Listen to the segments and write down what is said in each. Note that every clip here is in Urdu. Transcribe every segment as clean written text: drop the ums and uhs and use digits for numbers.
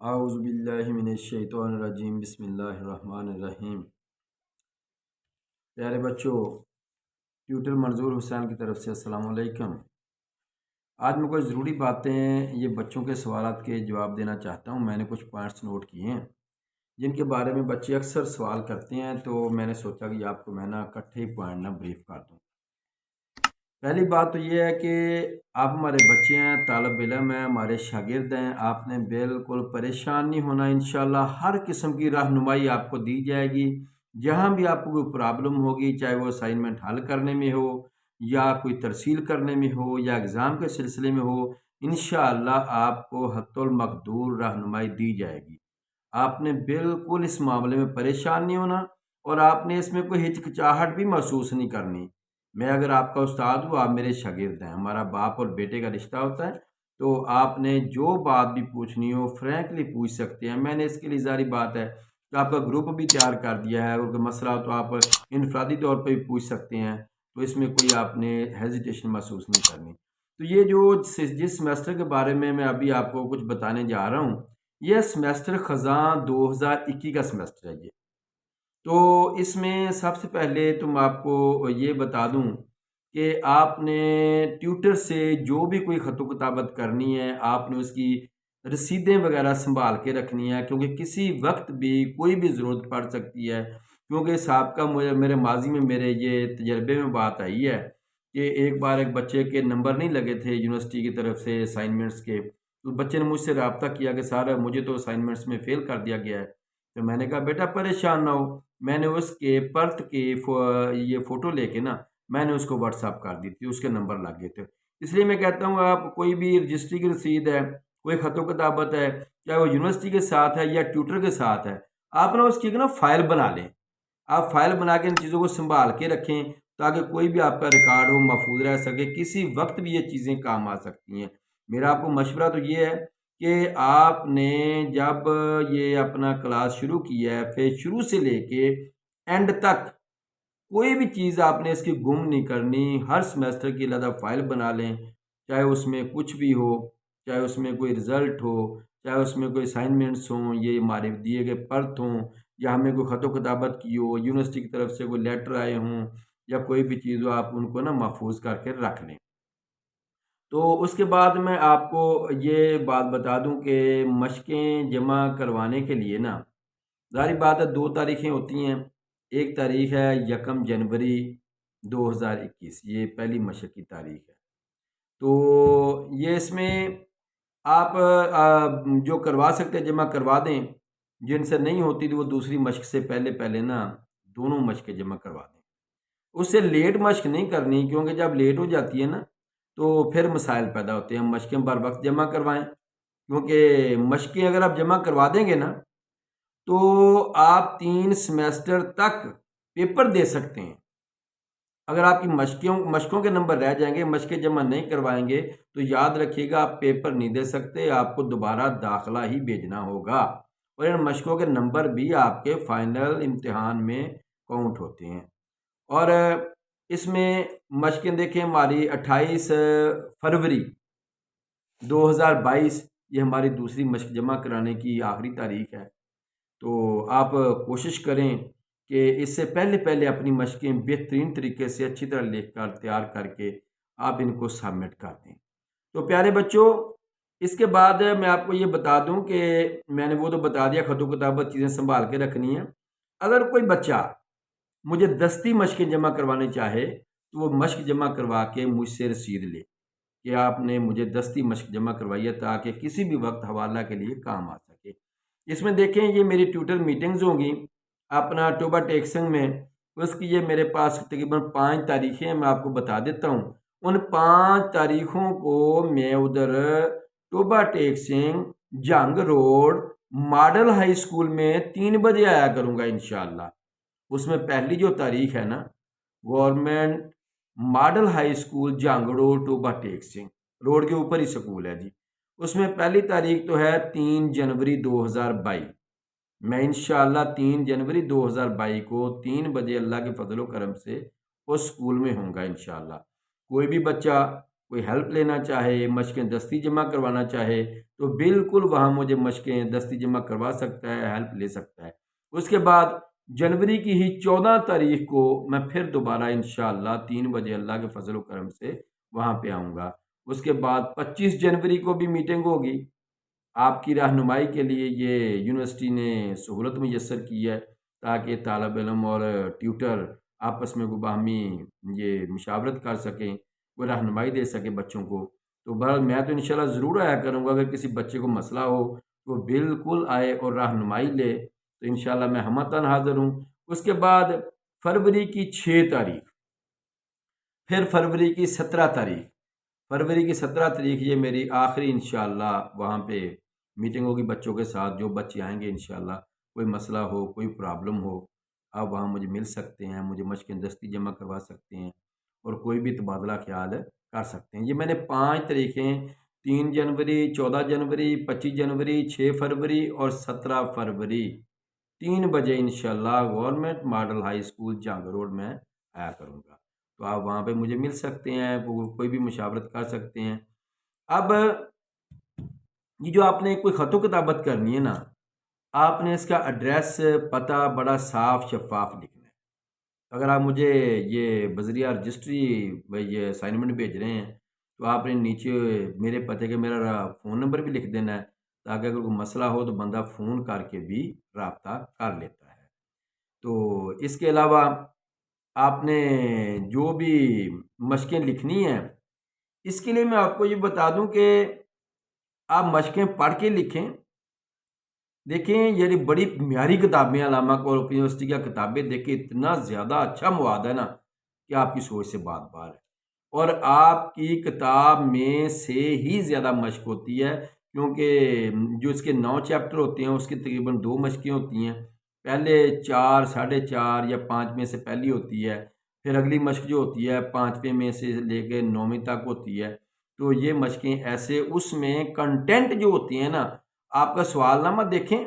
اعوذ باللہ من الشیطان الرجیم بسم اللہ الرحمن الرحیم۔ پیارے بچوں، ٹیوٹر منظور حسین کی طرف سے السلام علیکم۔ آج میں کچھ ضروری باتیں یہ بچوں کے سوالات کے جواب دینا چاہتا ہوں۔ میں نے کچھ پوائنٹس نوٹ کیے ہیں جن کے بارے میں بچے اکثر سوال کرتے ہیں، تو میں نے سوچا کہ آپ کو میں اکٹھے ہی پوائنٹ بریف کر دوں۔ پہلی بات تو یہ ہے کہ آپ ہمارے بچے ہیں، طالب علم ہیں، ہمارے شاگرد ہیں۔ آپ نے بالکل پریشان نہیں ہونا، انشاءاللہ ہر قسم کی رہنمائی آپ کو دی جائے گی۔ جہاں بھی آپ کو کوئی پرابلم ہوگی، چاہے وہ اسائنمنٹ حل کرنے میں ہو یا کوئی ترسیل کرنے میں ہو یا اگزام کے سلسلے میں ہو، انشاءاللہ آپ کو حتی المقدور رہنمائی دی جائے گی۔ آپ نے بالکل اس معاملے میں پریشان نہیں ہونا، اور آپ نے اس میں کوئی ہچکچاہٹ بھی محسوس نہیں کرنی۔ میں اگر آپ کا استاد ہوں، آپ میرے شاگرد ہیں، ہمارا باپ اور بیٹے کا رشتہ ہوتا ہے، تو آپ نے جو بات بھی پوچھنی ہو فرینکلی پوچھ سکتے ہیں۔ میں نے اس کے لیے ظاہری بات ہے کہ آپ کا گروپ بھی تیار کر دیا ہے، اور کوئی مسئلہ ہو تو آپ انفرادی طور پہ بھی پوچھ سکتے ہیں، تو اس میں کوئی آپ نے ہیزیٹیشن محسوس نہیں کرنی۔ تو یہ جس سمیسٹر کے بارے میں ابھی آپ کو کچھ بتانے جا رہا ہوں، یہ سمیسٹر خزاں 2021 کا سمیسٹر ہے۔ تو اس میں سب سے پہلے تو میں آپ کو یہ بتا دوں کہ آپ نے ٹیوٹر سے جو بھی کوئی خط و کتابت کرنی ہے، آپ نے اس کی رسیدیں وغیرہ سنبھال کے رکھنی ہے، کیونکہ کسی وقت بھی کوئی بھی ضرورت پڑ سکتی ہے۔ کیونکہ سابقہ میرے ماضی میں میرے یہ تجربے میں بات آئی ہے کہ ایک بار ایک بچے کے نمبر نہیں لگے تھے یونیورسٹی کی طرف سے اسائنمنٹس کے، تو بچے نے مجھ سے رابطہ کیا کہ سر مجھے تو اسائنمنٹس میں فیل کر دیا گیا ہے۔ تو میں نے کہا بیٹا پریشان نہ ہو، میں نے اس کے پرت کی یہ فوٹو لے کے میں نے اس کو واٹس ایپ کر دی تھی، اس کے نمبر لگ گئے تھے۔ اس لیے میں کہتا ہوں آپ کوئی بھی رجسٹری کی رسید ہے، کوئی خط و کتابت ہے، چاہے وہ یونیورسٹی کے ساتھ ہے یا ٹیوٹر کے ساتھ ہے، آپ اس کی فائل بنا لیں۔ آپ فائل بنا کے ان چیزوں کو سنبھال کے رکھیں تاکہ کوئی بھی آپ کا ریکارڈ ہو محفوظ رہ سکے، کسی وقت بھی یہ چیزیں کام آ سکتی ہیں۔ میرا آپ کو مشورہ تو یہ ہے کہ آپ نے جب یہ اپنا کلاس شروع کیا ہے، پھر شروع سے لے کے اینڈ تک کوئی بھی چیز آپ نے اس کی گم نہیں کرنی۔ ہر سمیسٹر کی علیحدہ فائل بنا لیں، چاہے اس میں کچھ بھی ہو، چاہے اس میں کوئی رزلٹ ہو، چاہے اس میں کوئی اسائنمنٹس ہوں، یہ ہمارے دیے گئے پرت ہوں، یا ہمیں کوئی خط و کتابت کی ہو، یونیورسٹی کی طرف سے کوئی لیٹر آئے ہوں، یا کوئی بھی چیز ہو، آپ ان کو محفوظ کر کے رکھ لیں۔ تو اس کے بعد میں آپ کو یہ بات بتا دوں کہ مشقیں جمع کروانے کے لیے ظاہری بات ہے دو تاریخیں ہوتی ہیں۔ ایک تاریخ ہے 1 جنوری 2021، یہ پہلی مشق کی تاریخ ہے۔ تو یہ اس میں آپ جو کروا سکتے جمع کروا دیں، جن سے نہیں ہوتی تو وہ دوسری مشق سے پہلے دونوں مشقیں جمع کروا دیں۔ اس سے لیٹ مشق نہیں کرنی، کیونکہ جب لیٹ ہو جاتی ہے تو پھر مسائل پیدا ہوتے ہیں۔ مشقیں بر وقت جمع کروائیں، کیونکہ مشقیں اگر آپ جمع کروا دیں گے تو آپ 3 سمیسٹر تک پیپر دے سکتے ہیں۔ اگر آپ کی مشقوں کے نمبر رہ جائیں گے، مشقیں جمع نہیں کروائیں گے، تو یاد رکھیے گا آپ پیپر نہیں دے سکتے، آپ کو دوبارہ داخلہ ہی بھیجنا ہوگا، اور ان مشقوں کے نمبر بھی آپ کے فائنل امتحان میں کاؤنٹ ہوتے ہیں۔ اور اس میں مشقیں دیکھیں، ہماری 28 فروری 2022 یہ ہماری دوسری مشق جمع کرانے کی آخری تاریخ ہے۔ تو آپ کوشش کریں کہ اس سے پہلے اپنی مشقیں بہترین طریقے سے اچھی طرح لکھ کر تیار کر کے آپ ان کو سبمٹ کر دیں۔ تو پیارے بچوں، اس کے بعد میں آپ کو یہ بتا دوں کہ میں نے وہ تو بتا دیا، خط و کتابت چیزیں سنبھال کے رکھنی ہیں۔ اگر کوئی بچہ مجھے دستی مشقیں جمع کروانے چاہے تو وہ مشق جمع کروا کے مجھ سے رسید لے کہ آپ نے مجھے دستی مشق جمع کروائی ہے، تاکہ کسی بھی وقت حوالہ کے لیے کام آ سکے۔ اس میں دیکھیں یہ میری ٹیوٹر میٹنگز ہوں گی اپنا ٹوبا ٹیکسنگ میں، اس کی یہ میرے پاس تقریباً 5 تاریخیں ہیں، میں آپ کو بتا دیتا ہوں۔ ان 5 تاریخوں کو میں ادھر ٹوبا ٹیکسنگ جنگ روڈ ماڈل ہائی اسکول میں 3 بجے آیا کروں گا انشاءاللہ۔ اس میں پہلی جو تاریخ ہے گورنمنٹ ماڈل ہائی اسکول جنگ روڈ ٹوبا ٹیکسنگ روڈ کے اوپر ہی سکول ہے اس میں پہلی تاریخ تو ہے 3 جنوری 2022۔ میں انشاءاللہ 3 جنوری 2022 کو 3 بجے اللہ کے فضل و کرم سے اس سکول میں ہوں گا انشاءاللہ۔ کوئی بھی بچہ کوئی ہیلپ لینا چاہے، مشقیں دستی جمع کروانا چاہے تو بالکل وہاں مجھے مشقیں دستی جمع کروا سکتا ہے، ہیلپ لے سکتا ہے۔ اس کے بعد جنوری کی ہی 14 تاریخ کو میں پھر دوبارہ انشاءاللہ 3 بجے اللہ کے فضل و کرم سے وہاں پہ آؤں گا۔ اس کے بعد 25 جنوری کو بھی میٹنگ ہوگی۔ آپ کی رہنمائی کے لیے یہ یونیورسٹی نے سہولت میسر کی ہے تاکہ طالب علم اور ٹیوٹر آپس میں باہمی یہ مشاورت کر سکیں، کوئی رہنمائی دے سکے بچوں کو۔ تو بہرحال میں تو انشاءاللہ ضرور آیا کروں گا، اگر کسی بچے کو مسئلہ ہو تو بالکل آئے اور رہنمائی لے، تو انشاءاللہ میں ہمتاً حاضر ہوں۔ اس کے بعد فروری کی 6 تاریخ، پھر فروری کی 17 تاریخ، فروری کی 17 تاریخ یہ میری آخری انشاءاللہ وہاں پہ میٹنگ ہوگی بچوں کے ساتھ۔ جو بچے آئیں گے انشاءاللہ، کوئی مسئلہ ہو، کوئی پرابلم ہو، آپ وہاں مجھے مل سکتے ہیں، مجھے مشقیں دستی جمع کروا سکتے ہیں اور کوئی بھی تبادلہ خیال کر سکتے ہیں۔ یہ میں نے 5 تاریخیں 3 جنوری، 14 جنوری، 25 جنوری، 6 فروری اور 17 فروری 3 بجے انشاءاللہ government model high school Jahangir road میں آیا کروں گا۔ تو آپ وہاں پہ مجھے مل سکتے ہیں، کوئی بھی مشاورت کر سکتے ہیں۔ اب یہ جو آپ نے کوئی خط و کتابت کرنی ہے نا، آپ نے اس کا ایڈریس پتہ بڑا صاف شفاف لکھنا ہے۔ اگر آپ مجھے یہ بذریعہ رجسٹری یہ اسائنمنٹ بھیج رہے ہیں تو آپ نے نیچے میرے پتے کے میرا فون نمبر بھی لکھ دینا ہے، تاکہ اگر کوئی مسئلہ ہو تو بندہ فون کر کے بھی رابطہ کر لیتا ہے۔ تو اس کے علاوہ آپ نے جو بھی مشقیں لکھنی ہیں، اس کے لیے میں آپ کو یہ بتا دوں کہ آپ مشقیں پڑھ کے لکھیں۔ دیکھیں یعنی بڑی معیاری کتابیں علامہ اقبال یونیورسٹی کی کتابیں دیکھیں، اتنا زیادہ اچھا مواد ہے نا کہ آپ کی سوچ سے بات بار ہے، اور آپ کی کتاب میں سے ہی زیادہ مشق ہوتی ہے، کیونکہ جو اس کے 9 چیپٹر ہوتے ہیں اس کی تقریباً 2 مشقیں ہوتی ہیں۔ پہلے 4، 4.5 یا 5 میں سے پہلی ہوتی ہے، پھر اگلی مشق جو ہوتی ہے 5ویں میں سے لے کے 9ویں تک ہوتی ہے۔ تو یہ مشقیں ایسے اس میں کنٹینٹ جو ہوتی ہیں نا، آپ کا سوال نامہ دیکھیں،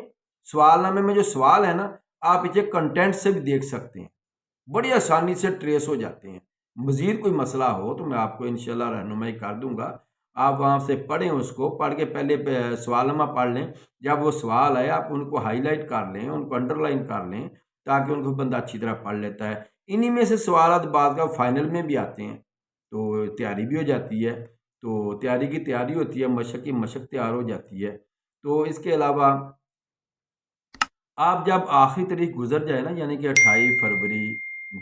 سوال نامے میں جو سوال ہے نا، آپ اسے کنٹینٹ سے بھی دیکھ سکتے ہیں، بڑی آسانی سے ٹریس ہو جاتے ہیں۔ مزید کوئی مسئلہ ہو تو میں آپ کو انشاءاللہ رہنمائی کر دوں گا، آپ وہاں سے پڑھیں، اس کو پڑھ کے پہلے سوال نامہ پڑھ لیں، جب وہ سوال آئے آپ ان کو ہائی لائٹ کر لیں، ان کو انڈر لائن کر لیں، تاکہ ان کو بندہ اچھی طرح پڑھ لیتا ہے۔ انہی میں سے سوالات بعض کا فائنل میں بھی آتے ہیں، تو تیاری بھی ہو جاتی ہے، تو تیاری کی تیاری ہوتی ہے، مشق کی مشق تیار ہو جاتی ہے۔ تو اس کے علاوہ آپ جب آخری تاریخ گزر جائے نا، یعنی کہ 28 فروری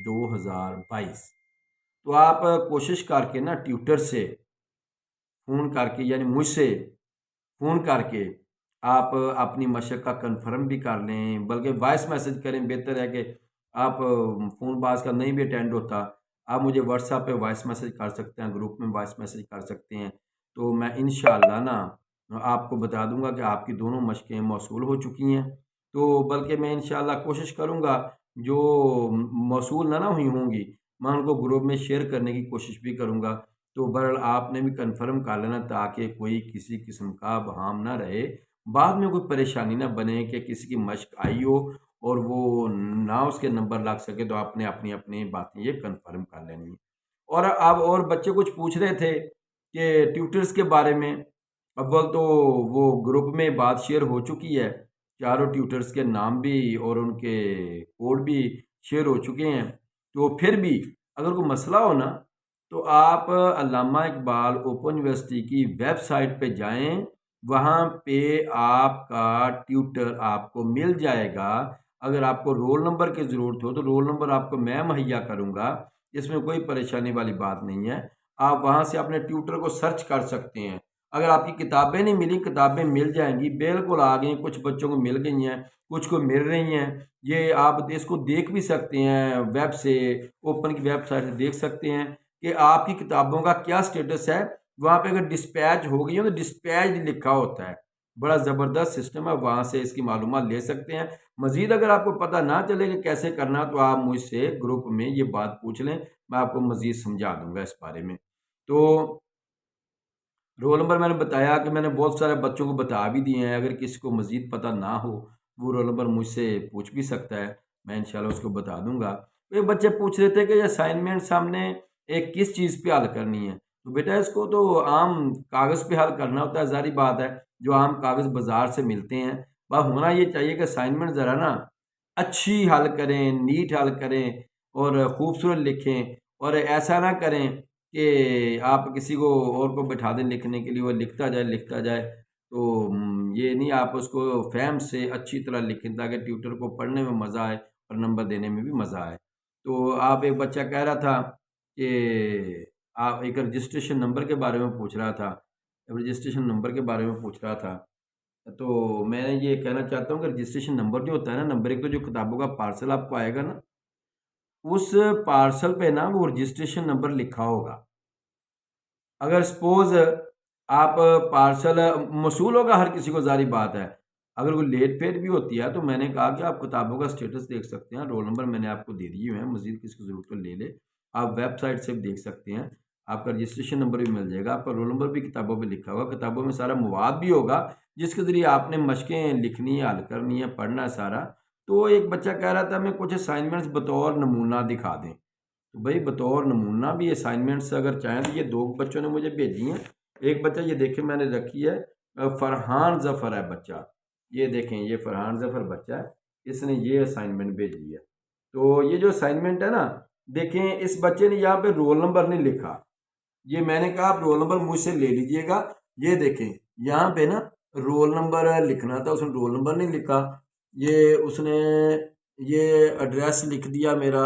2022، تو آپ کوشش کر کے نا ٹیوٹر سے فون کر کے، یعنی مجھ سے فون کر کے آپ اپنی مشق کا کنفرم بھی کر لیں، بلکہ وائس میسج کریں، بہتر ہے کہ آپ فون باز کا نہیں بھی اٹینڈ ہوتا، آپ مجھے واٹس ایپ پہ وائس میسج کر سکتے ہیں، گروپ میں وائس میسج کر سکتے ہیں، تو میں انشاءاللہ نا آپ کو بتا دوں گا کہ آپ کی دونوں مشقیں موصول ہو چکی ہیں۔ تو بلکہ میں انشاءاللہ کوشش کروں گا جو موصول نہ ہوئی ہوں گی میں ان کو گروپ میں شیئر کرنے کی کوشش بھی کروں گا۔ تو بہرحال آپ نے بھی کنفرم کر لینا تاکہ کوئی کسی قسم کا بہام نہ رہے، بعد میں کوئی پریشانی نہ بنے کہ کسی کی مشق آئی ہو اور وہ نہ اس کے نمبر لگ سکے، تو آپ نے اپنی باتیں یہ کنفرم کر لینی ہے۔ اور اب اور بچے کچھ پوچھ رہے تھے کہ ٹیوٹرز کے بارے میں، اول تو وہ گروپ میں بات شیئر ہو چکی ہے، چاروں ٹیوٹرز کے نام بھی اور ان کے کوڈ بھی شیئر ہو چکے ہیں۔ تو پھر بھی اگر کوئی مسئلہ ہو نا، تو آپ علامہ اقبال اوپن یونیورسٹی کی ویب سائٹ پہ جائیں، وہاں پہ آپ کا ٹیوٹر آپ کو مل جائے گا۔ اگر آپ کو رول نمبر کی ضرورت ہو تو رول نمبر آپ کو میں مہیا کروں گا، اس میں کوئی پریشانی والی بات نہیں ہے۔ آپ وہاں سے اپنے ٹیوٹر کو سرچ کر سکتے ہیں۔ اگر آپ کی کتابیں نہیں ملی، کتابیں مل جائیں گی، بالکل آ گئی، کچھ بچوں کو مل گئی ہیں، کچھ کو مل رہی ہیں۔ یہ آپ اس کو دیکھ بھی سکتے ہیں، ویب سے اوپن کی ویب سائٹ سے دیکھ سکتے ہیں کہ آپ کی کتابوں کا کیا سٹیٹس ہے۔ وہاں پہ اگر ڈسپیچ ہو گئی ہے تو ڈسپیچ لکھا ہوتا ہے، بڑا زبردست سسٹم ہے، وہاں سے اس کی معلومات لے سکتے ہیں۔ مزید اگر آپ کو پتہ نہ چلے کہ کیسے کرنا، تو آپ مجھ سے گروپ میں یہ بات پوچھ لیں، میں آپ کو مزید سمجھا دوں گا اس بارے میں۔ تو رول نمبر میں نے بتایا کہ میں نے بہت سارے بچوں کو بتا بھی دیے ہیں، اگر کسی کو مزید پتہ نہ ہو وہ رول نمبر مجھ سے پوچھ بھی سکتا ہے، میں انشاءاللہ اس کو بتا دوں گا۔ ایک بچے پوچھ رہے تھے کہ یہ اسائنمنٹس ہم نے ایک کس چیز پہ حل کرنی ہے، تو بیٹا اس کو تو عام کاغذ پہ حل کرنا ہوتا ہے، ظاہری بات ہے، جو عام کاغذ بازار سے ملتے ہیں۔ بس ہونا یہ چاہیے کہ اسائنمنٹ ذرا نا اچھی حل کریں، نیٹ حل کریں اور خوبصورت لکھیں، اور ایسا نہ کریں کہ آپ کسی کو اور کو بٹھا دیں لکھنے کے لیے، وہ لکھتا جائے تو یہ نہیں، آپ اس کو فہم سے اچھی طرح لکھیں تاکہ ٹیوٹر کو پڑھنے میں مزہ آئے اور نمبر دینے میں بھی مزہ آئے۔ تو آپ ایک بچہ کہہ رہا تھا کہ آپ ایک رجسٹریشن نمبر کے بارے میں پوچھ رہا تھا، تو میں نے یہ کہنا چاہتا ہوں کہ رجسٹریشن نمبر جو ہوتا ہے نا، نمبر ایک تو جو کتابوں کا پارسل آپ کو آئے گا نا، اس پارسل پہ نا وہ رجسٹریشن نمبر لکھا ہوگا۔ اگر سپوز آپ پارسل موصول ہوگا ہر کسی کو، ظاہری بات ہے، اگر کوئی لیٹ فیٹ بھی ہوتی ہے تو میں نے کہا کہ آپ کتابوں کا سٹیٹس دیکھ سکتے ہیں، رول نمبر میں نے آپ کو دے دیے ہیں، مزید کسی کو ضرورت تو لے لے، آپ ویب سائٹ سے بھی دیکھ سکتے ہیں، آپ کا رجسٹریشن نمبر بھی مل جائے گا، آپ کا رول نمبر بھی کتابوں پہ لکھا ہوگا، کتابوں میں سارا مواد بھی ہوگا جس کے ذریعے آپ نے مشقیں لکھنی ہے، حل کرنی ہے، پڑھنا ہے سارا۔ تو ایک بچہ کہہ رہا تھا ہمیں کچھ اسائنمنٹس بطور نمونہ دکھا دیں، تو بھائی بطور نمونہ بھی اسائنمنٹس اگر چاہیں تو یہ دو بچوں نے مجھے بھیجی ہیں۔ ایک بچہ یہ دیکھیں میں نے رکھی ہے، فرحان ظفر ہے بچہ، یہ دیکھیں یہ فرحان ظفر بچہ ہے، اس نے یہ اسائنمنٹ بھیجی ہے۔ تو یہ جو اسائنمنٹ ہے نا، دیکھیں اس بچے نے یہاں پہ رول نمبر نہیں لکھا، یہ میں نے کہا آپ رول نمبر مجھ سے لے لیجئے گا، یہ دیکھیں یہاں پہ نا رول نمبر لکھنا تھا، اس نے رول نمبر نہیں لکھا، یہ اس نے یہ ایڈریس لکھ دیا میرا،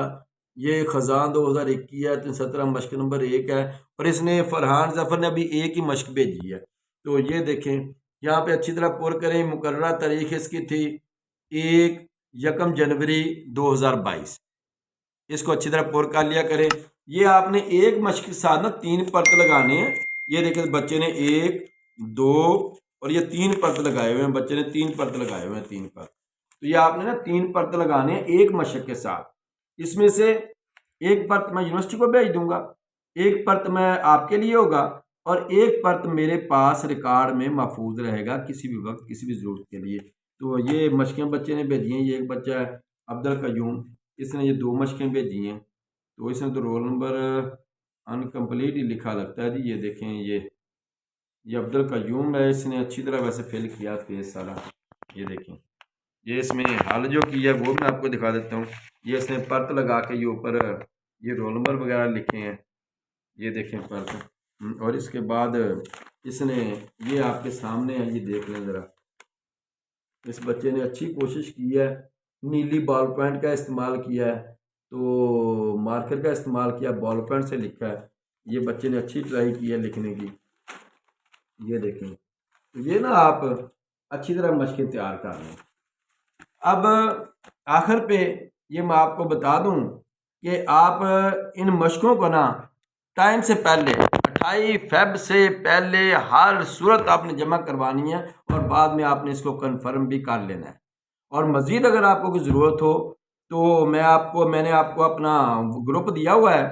یہ خزاں 2021 ہے، 17 مشق نمبر 1 ہے، اور اس نے فرحان ظفر نے ابھی ایک ہی مشق بھیجی ہے۔ تو یہ دیکھیں یہاں پہ اچھی طرح پر کریں، مقررہ تاریخ اس کی تھی 1 جنوری 2022، اس کو اچھی طرح پر کر لیا کریں۔ یہ آپ نے ایک مشق کے ساتھ نا 3 پرت لگانے ہیں، یہ دیکھیں بچے نے 1 2 اور یہ 3 پرت لگائے ہوئے ہیں، بچے نے 3 پرت لگائے ہوئے ہیں، 3 پرت، تو یہ آپ نے نا 3 پرت لگانے ہیں ایک مشق کے ساتھ۔ اس میں سے ایک پرت میں یونیورسٹی کو بھیج دوں گا، ایک پرت میں آپ کے لیے ہوگا، اور ایک پرت میرے پاس ریکارڈ میں محفوظ رہے گا کسی بھی وقت کسی بھی ضرورت کے لیے۔ تو یہ مشقیں بچے نے بھیجی ہیں، یہ ایک بچہ ہے عبد القیوم، اس نے یہ 2 مشقیں بھیجی ہیں، تو اس نے تو رول نمبر انکمپلیٹ ہی لکھا لگتا ہے جی۔ یہ دیکھیں یہ عبد القیوم ہے، اس نے اچھی طرح ویسے فل کیا پیج سارا، یہ دیکھیں یہ اس میں حل جو کیا ہے وہ میں آپ کو دکھا دیتا ہوں۔ یہ اس نے پرت لگا کے یہ اوپر یہ رول نمبر وغیرہ لکھے ہیں، یہ دیکھیں پرت، اور اس کے بعد اس نے یہ آپ کے سامنے ہے، یہ دیکھ لیں ذرا، اس بچے نے اچھی کوشش کی ہے، نیلی بال پوائنٹ کا استعمال کیا ہے، تو مارکر کا استعمال کیا، بال پوائنٹ سے لکھا ہے، یہ بچے نے اچھی ٹرائی کی ہے لکھنے کی، یہ دیکھیں یہ نا آپ اچھی طرح مشقیں تیار کر لیں۔ اب آخر پہ یہ میں آپ کو بتا دوں کہ آپ ان مشقوں کو نا ٹائم سے پہلے 28 فیب سے پہلے ہر صورت آپ نے جمع کروانی ہے، اور بعد میں آپ نے اس کو کنفرم بھی کر لینا ہے۔ اور مزید اگر آپ کو کوئی ضرورت ہو تو میں نے آپ کو اپنا گروپ دیا ہوا ہے،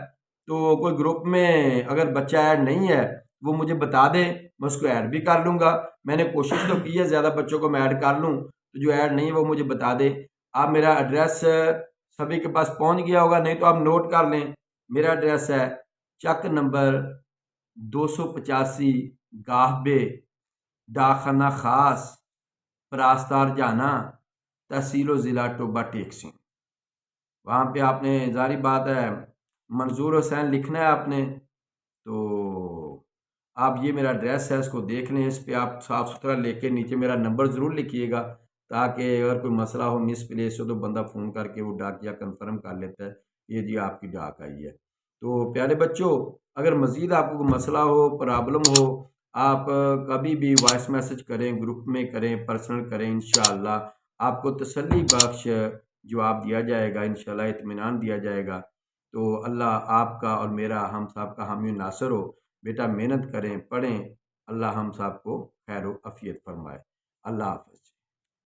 تو کوئی گروپ میں اگر بچہ ایڈ نہیں ہے وہ مجھے بتا دے، میں اس کو ایڈ بھی کر لوں گا۔ میں نے کوشش تو کی ہے زیادہ بچوں کو میں ایڈ کر لوں، تو جو ایڈ نہیں ہے وہ مجھے بتا دے۔ آپ میرا ایڈریس سبھی کے پاس پہنچ گیا ہوگا، نہیں تو آپ نوٹ کر لیں، میرا ایڈریس ہے چک نمبر 285 گاہ بے، ڈاک خانہ خاص، پراستار جانا، تحصیل و ضلع ٹوبہ ٹیک سنگھ۔ وہاں پہ آپ نے ظاہری بات ہے منظور حسین لکھنا ہے آپ نے، تو آپ یہ میرا ایڈریس ہے اس کو دیکھ لیں، اس پہ آپ صاف ستھرا لے کے نیچے میرا نمبر ضرور لکھیے گا، تاکہ اگر کوئی مسئلہ ہو مس پلیس ہو تو بندہ فون کر کے وہ ڈاکیا کنفرم کر لیتا ہے، یہ جی آپ کی ڈاک آئی ہے۔ تو پیارے بچوں، اگر مزید آپ کو کوئی مسئلہ ہو، پرابلم ہو، آپ کبھی بھی وائس میسج کریں، گروپ میں کریں، پرسنل کریں، انشاءاللہ آپ کو تسلی بخش جواب دیا جائے گا، انشاءاللہ اطمینان دیا جائے گا۔ تو اللہ آپ کا اور میرا ہم سب کا حامی و ناصر ہو۔ بیٹا محنت کریں، پڑھیں، اللہ ہم سب کو خیر و عافیت فرمائے۔ اللہ حافظ۔